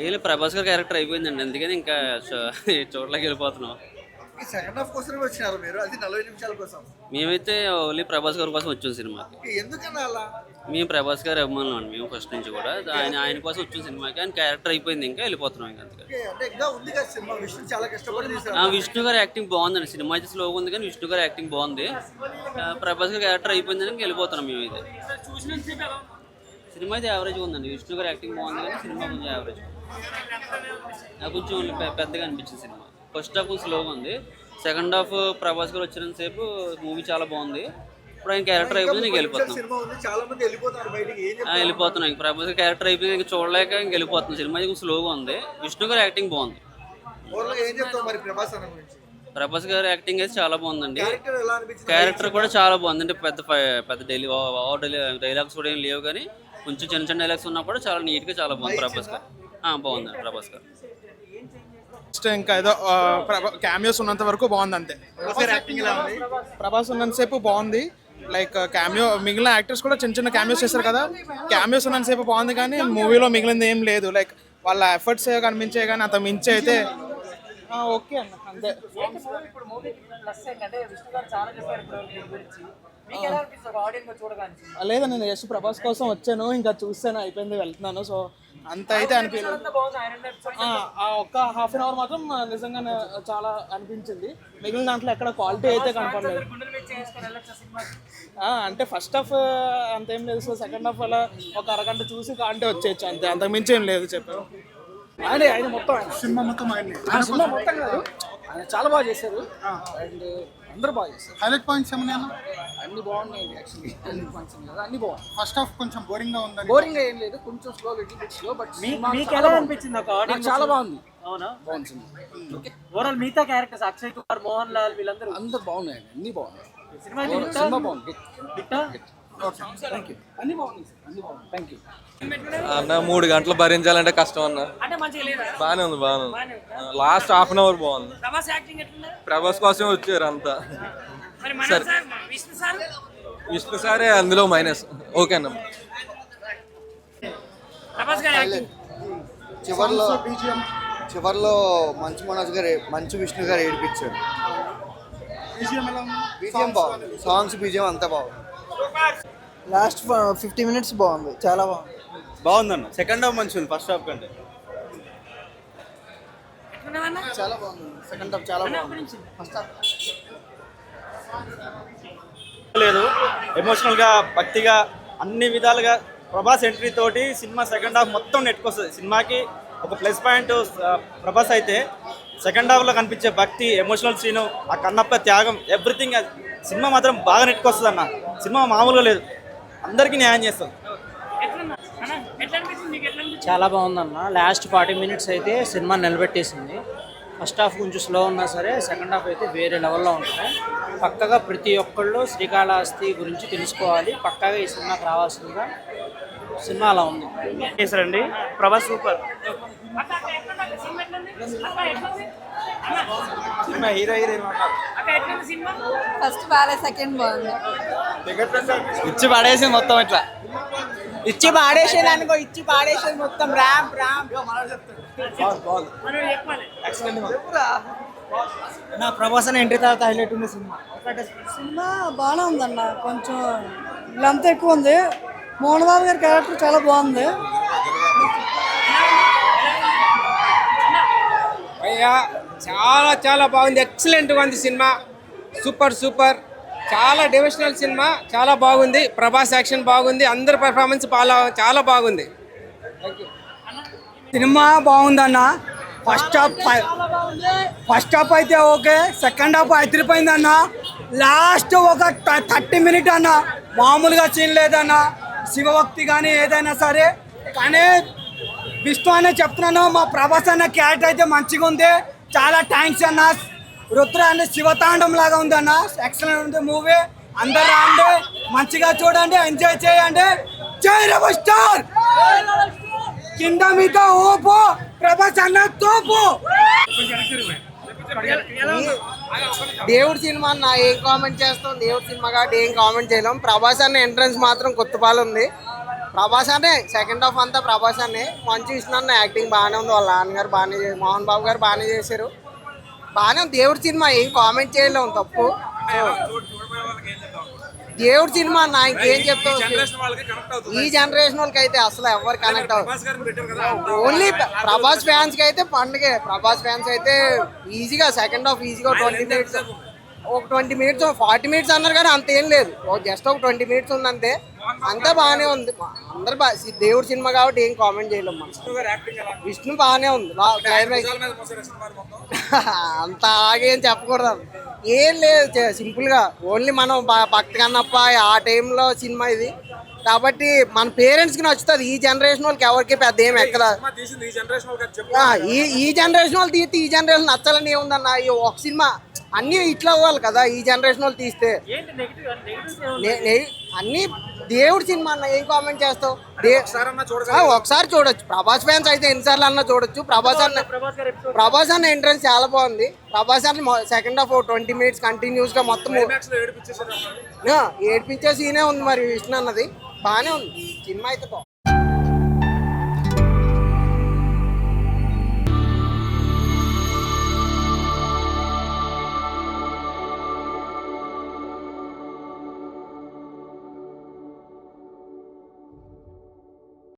ఏలే 'ప్రభాస్' గారి క్యారెక్టర్ అయిపోయిందండి. అందుకని ఇంకా చూడలేక వెళ్ళిపోతున్నాం. సెకండ్ హాఫ్ కోసమే వచ్చినారు మీరు, అది 40 నిమిషాల కోసం. మేమైతే ఓన్లీ 'ప్రభాస్' గారి కోసం వచ్చాం సినిమాకి. ఎందుకన్నా అలా? మేము 'ప్రభాస్' గారి అభిమానులం అండి మేము ఫస్ట్ నుంచి కూడా. ఆయన కోసం వచ్చాం సినిమాకి. ఆయన క్యారెక్టర్ అయిపోయింది ఇంకా వెళ్ళిపోతున్నాం ఇంకా అంతే. అంటే ఇంకా ఉంది కదా సినిమా, విష్ణు చాలా కష్టపడి తీశారు. విష్ణు గారి యాక్టింగ్ బాగుందండి. సినిమా అయితే స్లోగా ఉంది కానీ విష్ణు గారి యాక్టింగ్ బాగుంది. 'ప్రభాస్' గారి క్యారెక్టర్ అయిపోయిందని ఇంకా వెళ్ళిపోతున్నాం మేమైతే. సినిమా అయితే యావరేజ్ ఉందండి. విష్ణు గారి యాక్టింగ్ బాగుంది కానీ సినిమా కొంచెం యావరేజ్. నాకు కొంచెం పెద్దగా అనిపించింది సినిమా. ఫస్ట్ హాఫ్ స్లోగా ఉంది. సెకండ్ హాఫ్ 'ప్రభాస్' గారు వచ్చినంతసేపు మూవీ చాలా బాగుంది. ఇప్పుడు ఆయన క్యారెక్టర్ అయిపోయింది నీకు వెళ్ళిపోతున్నాం. సినిమా ఉంది, చాలా మంది వెళ్ళిపోతారు బయటికి. వెళ్ళిపోతున్నాం. ఇంక 'ప్రభాస్' గారి క్యారెక్టర్ అయిపోయింది ఇంకా చూడలేక ఇంక వెళ్ళిపోతున్నాం. సినిమా కొంచెం స్లోగా ఉంది. విష్ణు గారి యాక్టింగ్ బాగుంది. ఏం చెప్తావు మరి ప్రభాస్ అన్న గురించి? 'ప్రభాస్' గారి యాక్టింగ్ అయితే చాలా బాగుందండి. క్యారెక్టర్ ఎలా అనిపించింది? క్యారెక్టర్ కూడా చాలా బాగుంది. అంటే పెద్ద డైలాగ్స్ కూడా ఏం లేవు కానీ కొంచెం చిన్న చిన్న డైలాగ్స్ ఉన్నా కూడా చాలా నీట్గా చాలా బాగుంది 'ప్రభాస్' గారు. బాగుందండి 'ప్రభాస్' గారు. ఇంకా ఏదో క్యామియోస్ ఉన్నంత వరకు బాగుంది అంతే. ప్రభాస్ ఉన్నంతసేపు బాగుంది. లైక్ క్యామియో మిగిలిన యాక్టర్స్ కూడా చిన్న చిన్న క్యామియోస్ చేస్తారు కదా, క్యామియోస్ ఉన్నంతసేపు బాగుంది కానీ మూవీలో మిగిలింది ఏం లేదు. లైక్ వాళ్ళ ఎఫర్ట్స్ కనిపించే కానీ అంత మించి అయితే ఓకే అన్న అంతే. లేదా నేను జస్ట్ ప్రభాస్ కోసం వచ్చాను, ఇంకా చూస్తాను అయిపోయింది వెళ్తున్నాను. సో అంత అయితే అనిపించలేదు. ఒక్క హాఫ్ అన్ అవర్ మాత్రం నిజంగానే చాలా అనిపించింది. మిగిలిన దాంట్లో ఎక్కడ క్వాలిటీ అయితే కనపడలేదు. అంటే ఫస్ట్ హాఫ్ అంతేం లేదు. సో సెకండ్ హాఫ్ అలా ఒక అరగంట చూసి కాంటే వచ్చేయచ్చు అంతే, అంతకు మించి ఏం లేదు చెప్పారు. ఆయన మొత్తం సినిమా మొత్తం సినిమా మొత్తం కాదు, ఆయన చాలా బాగా చేశారు. అండ్ అందరూ బాగా చేశారు. హైలైట్ పాయింట్స్ ఏమన్నా? అన్ని బాగున్నాయండి. యాక్చువల్లీ హైలైట్ పాయింట్స్ కదా అన్ని బాగున్నాయి. ఫస్ట్ హాఫ్ కొంచెం బోరింగ్ గా ఉంది. బోరింగ్ ఏం లేదు, కొంచెం slow, little bit slow. But మీకు ఎలా అనిపించింది? ఒక ఆడియన్స్ చాలా బాగుంది. అవునా? బాగుంది. ఓకే. ఓవరాల్ మిగతా క్యారెక్టర్స్ అక్షయ్ కుమార్, మోహన్ లాల్ వీళ్ళందరూ అందరూ బాగున్నాయండి. అన్ని బాగున్నాయి. సినిమా బాగుంది. Thank you. అన్ని బాగున్నాయి. అన్ని బాగున్నాయి. థ్యాంక్ యూ అన్న. 3 గంటలు భరించాలంటే కష్టం అన్న. బానే ఉంది. లాస్ట్ హాఫ్ అన్ అవర్ బాగుంది. ప్రభాస్ కోసం వచ్చారు అంతా. సరే విష్ణు సారే అందులో మైనస్. ఓకే అన్న. చివర్లో మంచు మనోజ్ గారు, మంచు విష్ణు గారు ఏడిపించారు. బీజిఎం బాగుంది, సాంగ్స్ బీజిఎం అంతా బాగుంది. లాస్ట్ 50 minutes బాగుంది, చాలా బాగుంది. బాగుందన్న. సెకండ్ హాఫ్ మంచిగా ఉంది ఫస్ట్ హాఫ్ కంటే. చాలా బాగుంది. సెకండ్ హాఫ్ చాలా బాగుంది. ఫస్ట్ హాఫ్ లేదు, ఎమోషనల్గా, భక్తిగా, అన్ని విధాలుగా ప్రభాస్ ఎంట్రీ తోటి సినిమా సెకండ్ హాఫ్ మొత్తం నెట్టుకొస్తుంది. సినిమాకి ఒక ప్లస్ పాయింట్ ప్రభాస్ అయితే సెకండ్ హాఫ్లో కనిపించే భక్తి, ఎమోషనల్ సీను, ఆ కన్నప్ప త్యాగం, ఎవ్రీథింగ్ సినిమా మాత్రం బాగా నెట్టుకొస్తుంది అన్న. సినిమా మామూలుగా లేదు, అందరికీ న్యాయం చేస్తుంది. చాలా బాగుందన్న. లాస్ట్ 40 minutes అయితే సినిమా నిలబెట్టేసింది. ఫస్ట్ హాఫ్ కొంచెం స్లో ఉన్నా సరే సెకండ్ హాఫ్ అయితే వేరే లెవెల్లో ఉంటుంది. పక్కగా ప్రతి ఒక్కళ్ళు శ్రీకాళహస్తి గురించి తెలుసుకోవాలి. పక్కగా ఈ సినిమాకి రావాల్సిందిగా. సినిమా అలా ఉంది. చేశారండి Prabhas, super. Cinema hero heroine first బాగా, సెకండ్ బాగుంది. ఇచ్చి పడేసి మొత్తం ఇట్లా ఇచ్చి పాడేసేది అనుకో, ఇచ్చి పాడేసేది మొత్తం. ర్యామ్ నా ప్రభాస్ అనే ఎంట్రీ తర్వాత హైలైట్ ఉంది సినిమా. సినిమా బాగానే ఉందన్న, కొంచెం లెంత్ ఎక్కువ ఉంది. మోహన్ బాబు గారి క్యారెక్టర్ చాలా బాగుంది. అయ్యా చాలా చాలా బాగుంది. ఎక్సలెంట్గా ఉంది సినిమా. సూపర్. చాలా డివోషనల్ సినిమా, చాలా బాగుంది. ప్రభాస్ యాక్షన్ బాగుంది, అందరి పర్ఫార్మెన్స్ చాలా బాగుంది. సినిమా బాగుందన్న. ఫస్ట్ హాఫ్ అయితే ఓకే, సెకండ్ హాఫ్ అదిరిపోయిందన్న. లాస్ట్ ఒక 30 minutes అన్న, మామూలుగా సీన్ లేదన్న. శివభక్తి కానీ ఏదైనా సరే, కానీ విష్ణు అనే చెప్తున్నాను, మా ప్రభాస్ అన్న క్యారెక్టర్ అయితే మంచిగా ఉంది. చాలా థ్యాంక్స్ అన్న. రుద్ర అనే శివతాండం లాగా ఉంది అన్న. ఎక్సలెంట్ ఉంది మూవీ. అందరు రండి, మంచిగా చూడండి, ఎంజాయ్ చేయండి. జై రెబల్ స్టార్. కింద మీద ఓపో, ప్రభాస్ అన్న తోపు. దేవుడి సినిమా అన్న, ఏం కామెంట్ చేస్తాం? దేవుడి సినిమా కాబట్టి ఏం కామెంట్ చేయలేం. ప్రభాస్ అన్న ఎంట్రన్స్ మాత్రం కొత్తపాలు ఉంది. ప్రభాస్ అనే సెకండ్ హాఫ్ అంతా ప్రభాస్ అనే. మంచి విష్ణు అన్న యాక్టింగ్ బాగానే ఉంది, వాళ్ళ నాన్నగారు బాగానే మోహన్ బాబు గారు బాగానే చేశారు. బాగానే ఉంది. దేవుడి సినిమా ఏం కామెంట్ చేయలేము, తప్పు. దేవుడి సినిమా అన్న ఇంకేం చెప్తావు, ఈ జనరేషన్ వాళ్ళకి అయితే అసలు ఎవరు కనెక్ట్ అవ్వదు. ఓన్లీ ప్రభాస్ ఫ్యాన్స్ కి అయితే పండుగే. ప్రభాస్ ఫ్యాన్స్ అయితే ఈజీగా సెకండ్ హాఫ్ ఈజీగా 20 మినిట్స్, ఒక 20 మినిట్స్ 40 మినిట్స్ అన్నారు కానీ అంత ఏం లేదు, జస్ట్ ఒక 20 మినిట్స్ ఉంది అంతే. అంతా బాగానే ఉంది. అందరు దేవుడి సినిమా కాబట్టి ఏం కామెంట్ చేయలేము మనం. విష్ణు బాగానే ఉంది. అంత ఆగేం చెప్పకూడదు, ఏం లేదు, సింపుల్ గా ఓన్లీ మనం భక్తి కన్నప్ప ఆ టైంలో సినిమా ఇది కాబట్టి మన పేరెంట్స్ కి నచ్చుతుంది. ఈ జనరేషన్ వాళ్ళకి ఎవరికి పెద్ద ఏం ఎక్కదా. ఈ జనరేషన్ వాళ్ళు తీస్తే ఈ జనరేషన్ నచ్చాలని ఏముందన్న, ఈ ఒక సినిమా అన్ని ఇట్లా అవ్వాలి కదా. ఈ జనరేషన్ వాళ్ళు తీస్తే అన్ని దేవుడి సినిమా అన్న ఏం కామెంట్ చేస్తావు. ఒకసారి చూడొచ్చు. ప్రభాస్ ఫ్యాన్స్ అయితే ఎన్నిసార్లు అన్నా చూడొచ్చు. ప్రభాస్ అన్న ఎంట్రన్స్ చాలా బాగుంది. ప్రభాస్ అన్న సెకండ్ హాఫ్ 20 మినిట్స్ కంటిన్యూస్ గా మొత్తం ఏడిపించే సీనే ఉంది. మరి విష్ణు అన్నది బాగానే ఉంది. సినిమా అయితే బాగుంది.